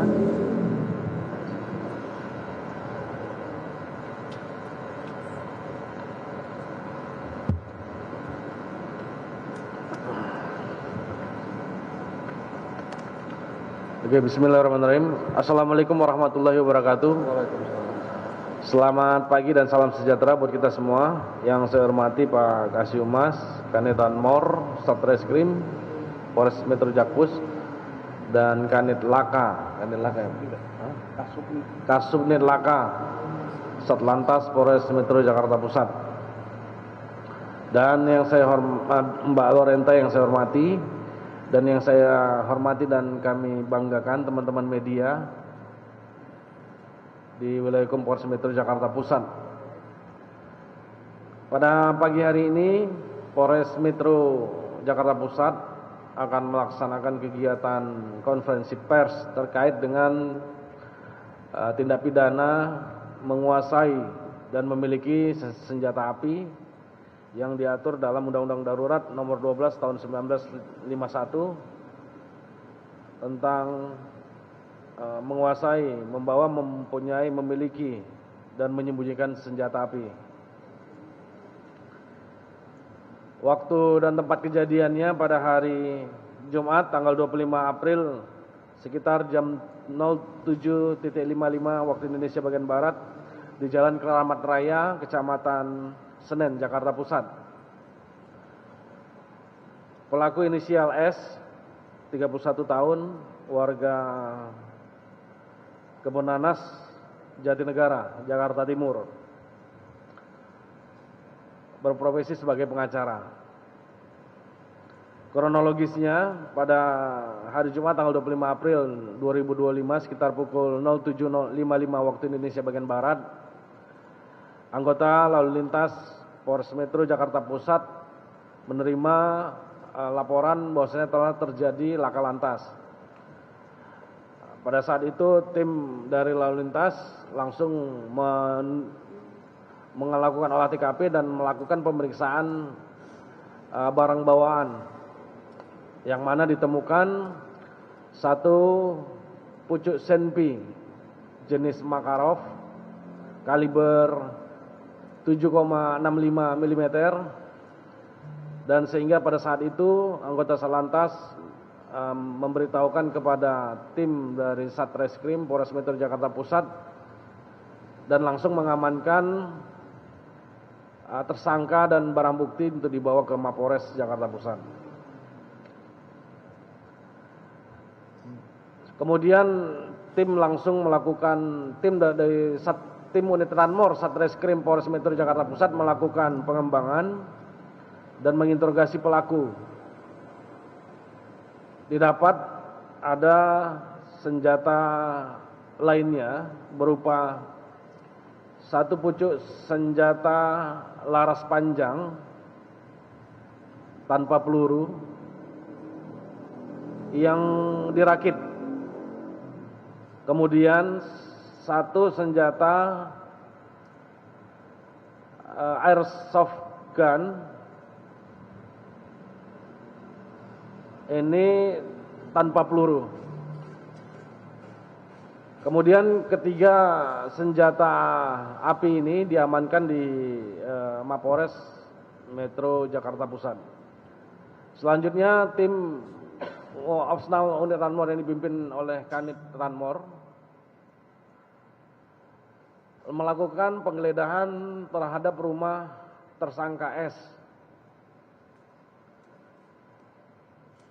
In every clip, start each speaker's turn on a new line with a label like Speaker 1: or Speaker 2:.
Speaker 1: Oke, bismillahirrahmanirrahim. Assalamualaikum warahmatullahi wabarakatuh. Selamat pagi dan salam sejahtera buat kita semua. Yang saya hormati Pak Kasih Umas, Kanit Ranmor, Satreskrim, Polres Metro Jakpus, dan Kanit Laka, Kasubnit Laka, Satlantas Polres Metro Jakarta Pusat. Dan yang saya hormati Mbak Lorenta yang saya hormati, dan yang saya hormati dan kami banggakan teman-teman media di wilayah hukum Polres Metro Jakarta Pusat. Pada pagi hari ini Polres Metro Jakarta Pusat akan melaksanakan kegiatan konferensi pers terkait dengan tindak pidana menguasai dan memiliki senjata api yang diatur dalam Undang-Undang Darurat Nomor 12 Tahun 1951 tentang menguasai, membawa, mempunyai, memiliki, dan menyembunyikan senjata api. Waktu dan tempat kejadiannya pada hari Jumat tanggal 25 April sekitar jam 07.55 waktu Indonesia bagian Barat di Jalan Keramat Raya, Kecamatan Senen, Jakarta Pusat. Pelaku inisial S, 31 tahun, warga Kebonanas, Jatinegara, Jakarta Timur, berprofesi sebagai pengacara. Kronologisnya pada hari Jumat tanggal 25 April 2025 sekitar pukul 07.55 waktu Indonesia bagian Barat, anggota lalu lintas Polres Metro Jakarta Pusat menerima laporan bahwasanya telah terjadi laka lantas. Pada saat itu tim dari lalu lintas langsung melakukan olah TKP dan melakukan pemeriksaan barang bawaan, yang mana ditemukan satu pucuk senpi jenis Makarov kaliber 7,65 mm, dan sehingga pada saat itu anggota Satlantas memberitahukan kepada tim dari Satreskrim Polres Metro Jakarta Pusat dan langsung mengamankan tersangka dan barang bukti untuk dibawa ke Mapolres Jakarta Pusat. Kemudian tim langsung melakukan, tim unit Ranmor Satreskrim Polres Metro Jakarta Pusat melakukan pengembangan dan menginterogasi pelaku. Didapat ada senjata lainnya berupa satu pucuk senjata laras panjang tanpa peluru yang dirakit. Kemudian satu senjata airsoft gun, ini tanpa peluru. Kemudian ketiga senjata api ini diamankan di Mapolres Metro Jakarta Pusat. Selanjutnya tim opsional unit Ranmor yang dipimpin oleh Kanit Ranmor melakukan penggeledahan terhadap rumah tersangka S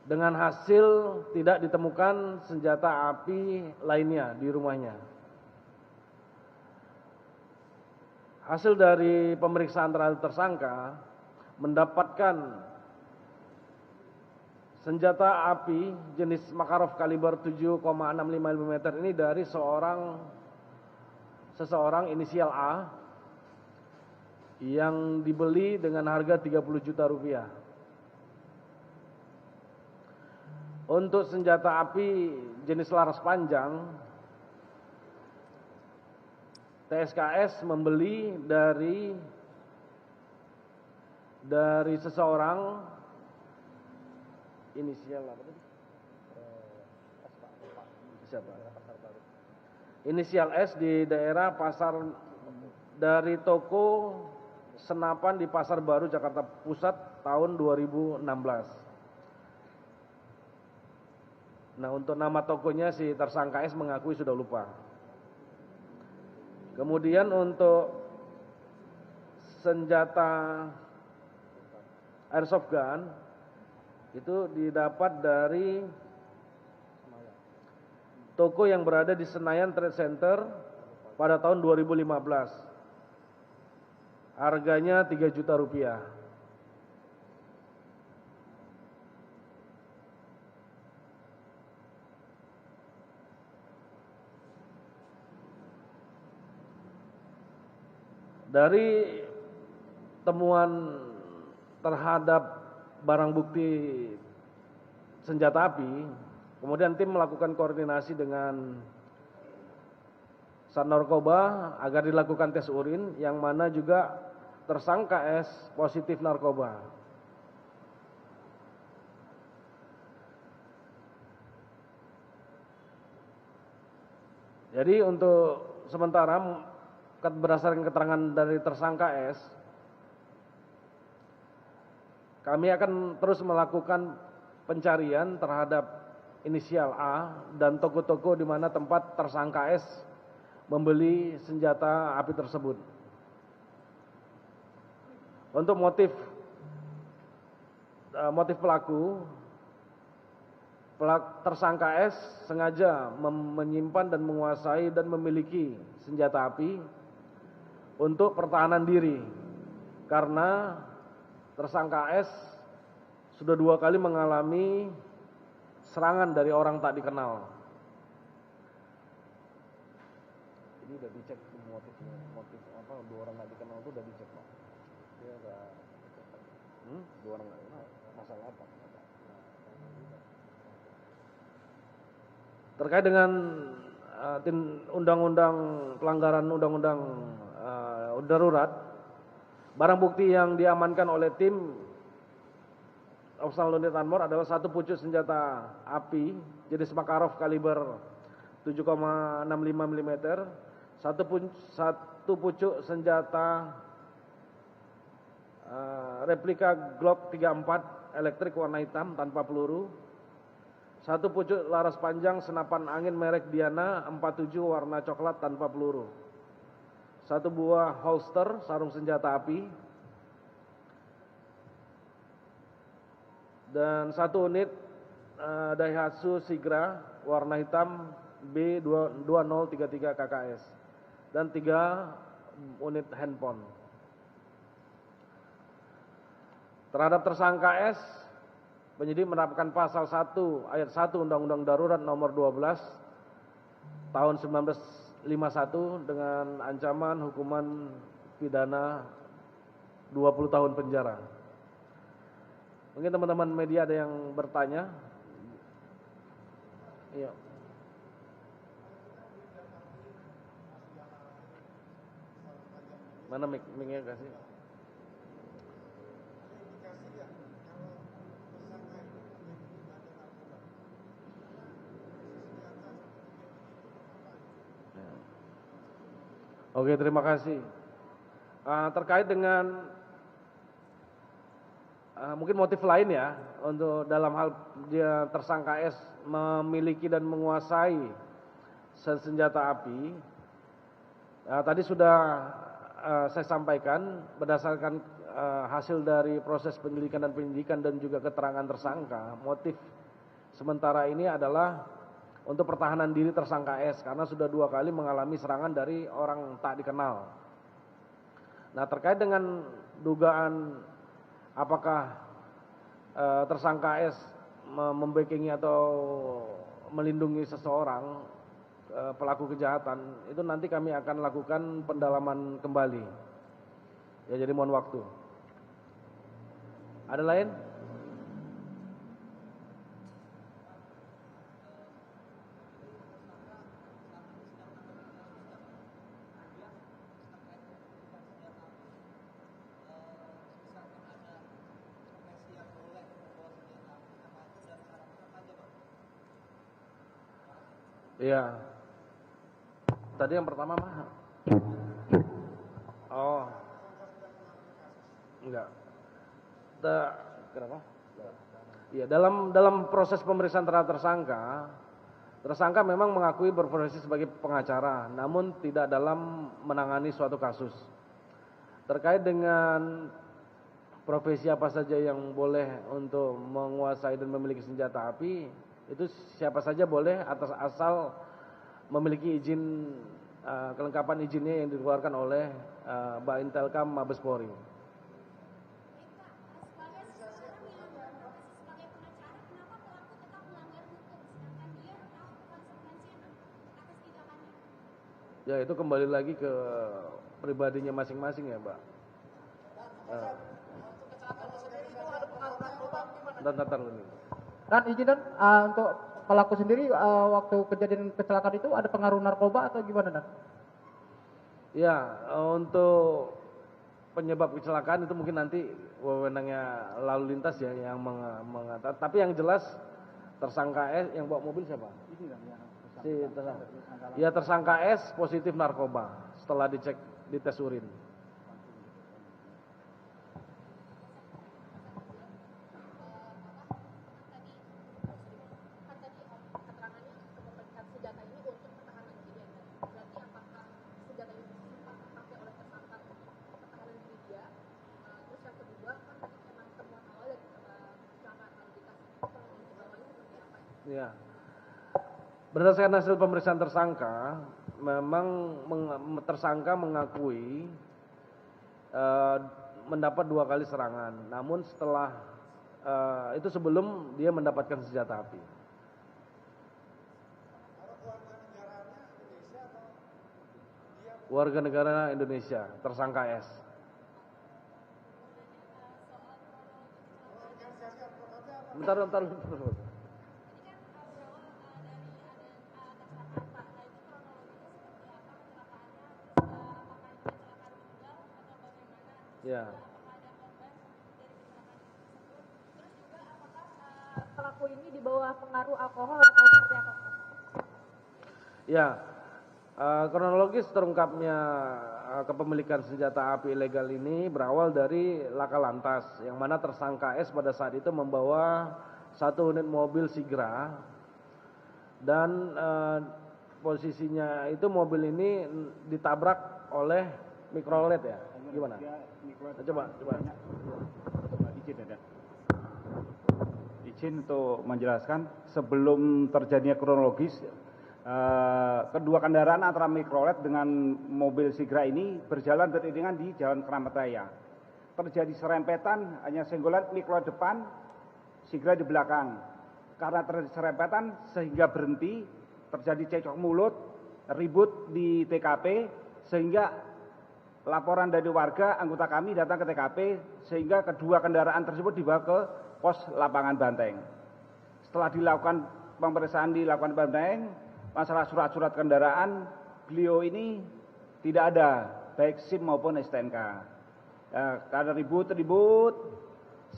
Speaker 1: dengan hasil tidak ditemukan senjata api lainnya di rumahnya. Hasil dari pemeriksaan terhadap tersangka mendapatkan senjata api jenis Makarov kaliber 7,65 mm ini dari seseorang inisial A yang dibeli dengan harga 30 juta rupiah. Untuk senjata api jenis laras panjang, TSKS membeli dari seseorang inisial apa tadi? Siapa? inisial S di daerah pasar dari toko Senapan di Pasar Baru Jakarta Pusat tahun 2016. Nah, untuk nama tokonya si tersangka S mengakui sudah lupa. Kemudian untuk senjata airsoft gun itu didapat dari toko yang berada di Senayan Trade Center pada tahun 2015. Harganya 3 juta rupiah. Dari temuan terhadap barang bukti senjata api, kemudian tim melakukan koordinasi dengan Sat Narkoba agar dilakukan tes urin, yang mana juga tersangka S positif narkoba. Jadi untuk sementara berdasarkan keterangan dari tersangka S, kami akan terus melakukan pencarian terhadap inisial A dan toko-toko di mana tempat tersangka S membeli senjata api tersebut. Untuk motif pelaku, tersangka S sengaja menyimpan dan menguasai dan memiliki senjata api untuk pertahanan diri, karena tersangka S sudah 2 kali mengalami serangan dari orang tak dikenal. Ini udah dicek motif apa, 2 orang tak dikenal itu udah dicek, Pak. Dia udah 2 orang tak dikenal, masalah apa? Terkait dengan undang-undang pelanggaran undang-undang darurat, barang bukti yang diamankan oleh tim Operasional Unit Anmor adalah 1 pucuk senjata api jenis Makarov kaliber 7,65 mm, 1 pucuk senjata replika Glock 34 elektrik warna hitam tanpa peluru, 1 pucuk laras panjang senapan angin merek Diana 47 warna coklat tanpa peluru, 1 buah holster sarung senjata api, dan 1 unit Daihatsu Sigra warna hitam B2033 KKS, dan 3 unit handphone. Terhadap tersangka S, penyidik menerapkan pasal 1 ayat 1 Undang-Undang Darurat nomor 12 tahun 1951 dengan ancaman hukuman pidana 20 tahun penjara. Mungkin teman-teman media ada yang bertanya? Iya. Mana mic-nya kasih? Oke, terima kasih. Terkait dengan mungkin motif lain ya, untuk dalam hal dia tersangka S memiliki dan menguasai senjata api, tadi sudah saya sampaikan berdasarkan hasil dari proses penyelidikan dan penyidikan dan juga keterangan tersangka, motif sementara ini adalah untuk pertahanan diri tersangka S karena sudah 2 kali mengalami serangan dari orang tak dikenal. Nah, terkait dengan dugaan apakah tersangka S membackingi atau melindungi seseorang pelaku kejahatan, itu nanti kami akan lakukan pendalaman kembali. Ya, jadi mohon waktu. Ada lain? Iya. Tadi yang pertama mah? Oh, enggak. Kenapa? Ya, dalam proses pemeriksaan terhadap tersangka memang mengakui berprofesi sebagai pengacara, namun tidak dalam menangani suatu kasus. Terkait dengan profesi apa saja yang boleh untuk menguasai dan memiliki senjata api, itu siapa saja boleh atas asal memiliki izin, kelengkapan izinnya yang dikeluarkan oleh Baintelkam Mabes Polri. Ya, itu kembali lagi ke pribadinya masing-masing ya, Mbak.
Speaker 2: Dan izin untuk pelaku sendiri waktu kejadian kecelakaan itu ada pengaruh narkoba atau gimana, Dan?
Speaker 1: Ya, untuk penyebab kecelakaan itu mungkin nanti wewenangnya lalu lintas ya yang mengatakan. Tapi yang jelas tersangka S yang bawa mobil siapa? Tersangka S positif narkoba setelah dicek di tes urin. Ya. Berdasarkan hasil pemeriksaan tersangka, memang tersangka mengakui mendapat 2 kali serangan. Namun setelah itu sebelum dia mendapatkan senjata api. Warga negara Indonesia, tersangka S. Bentar. Ya.
Speaker 3: Pelaku ini di bawah pengaruh alkohol atau seperti apa?
Speaker 1: Ya, kronologis terungkapnya kepemilikan senjata api ilegal ini berawal dari laka lantas, yang mana tersangka S pada saat itu membawa 1 unit mobil Sigra dan posisinya itu mobil ini ditabrak oleh mikrolet ya. Gimana? Coba.
Speaker 4: Izin untuk menjelaskan sebelum terjadinya kronologis, kedua kendaraan antara mikrolet dengan mobil Sigra ini berjalan beriringan di Jalan Keramat Raya. Terjadi serempetan, hanya senggolan mikrolet depan, Sigra di belakang. Karena terjadi serempetan sehingga berhenti, terjadi cekcok mulut, ribut di TKP, sehingga laporan dari warga, anggota kami datang ke TKP, sehingga kedua kendaraan tersebut dibawa ke pos lapangan Banteng. Setelah dilakukan pemeriksaan di lapangan Banteng, masalah surat-surat kendaraan, beliau ini tidak ada, baik SIM maupun STNK. Karena ribut,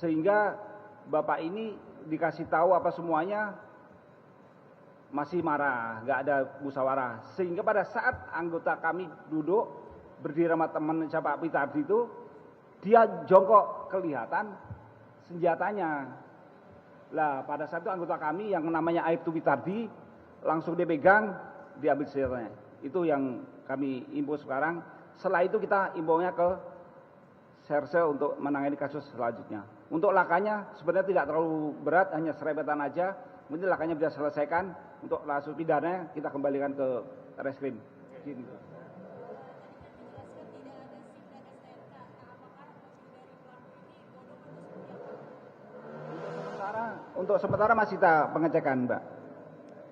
Speaker 4: sehingga Bapak ini dikasih tahu apa semuanya, masih marah, nggak ada musyawarah. Sehingga pada saat anggota kami duduk, berdiri sama teman Pak Pitardi itu, dia jongkok kelihatan senjatanya. Lah pada saat itu anggota kami yang namanya Aibtu Pitardi langsung dipegang, diambil senjatanya. Itu yang kami info sekarang. Setelah itu kita infonya ke Serse untuk menangani kasus selanjutnya. Untuk lakanya sebenarnya tidak terlalu berat, hanya serempetan aja. Mungkin lakanya bisa selesaikan. Untuk kasus pidana kita kembalikan ke reskrim. Untuk sementara masih kita pengecekan, Mbak.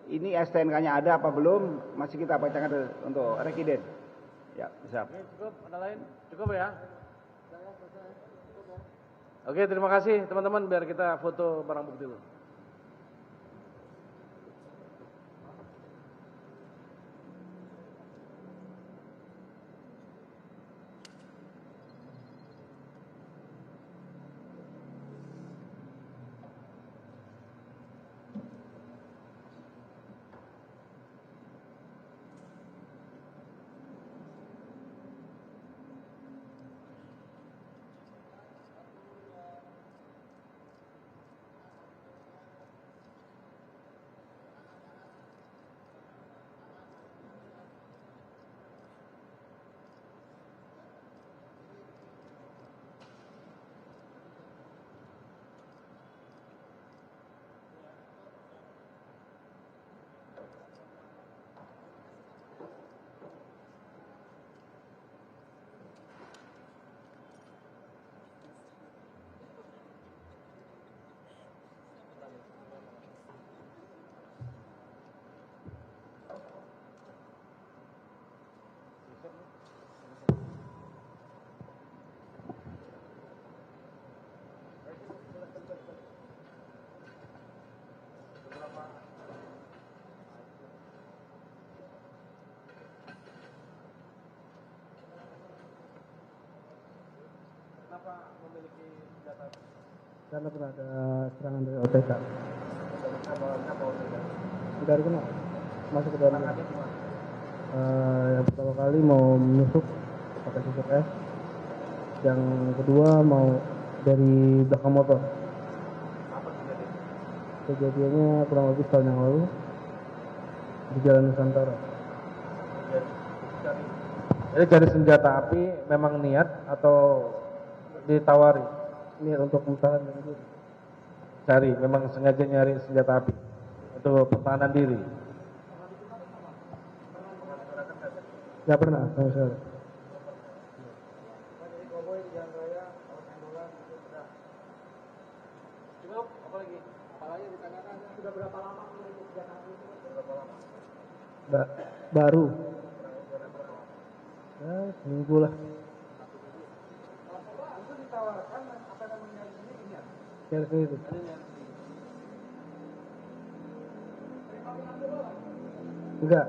Speaker 4: Ini STNK-nya ada apa belum? Masih kita pengecekan untuk rekiden. Ya, siap.
Speaker 1: Oke, cukup. Ada lain? Cukup ya? Oke, terima kasih teman-teman. Biar kita foto barang bukti dulu. kenapa memiliki senjata?
Speaker 2: Karena pernah ada serangan dari OTK. Dari kenal, masuk ke dalam. Yang pertama kali mau menusuk pakai tusuk es. Yang kedua mau dari belakang motor. Kejadiannya kurang lebih setahun yang lalu di Jalan Nusantara.
Speaker 1: Jadi cari senjata api memang niat atau ditawari?
Speaker 2: Niat untuk mempertahankan diri.
Speaker 1: Cari, memang sengaja nyari senjata api untuk pertahanan diri.
Speaker 2: Nggak pernah sama sekali. Baru. Ya, seminggu lah. Nyari itu. Enggak.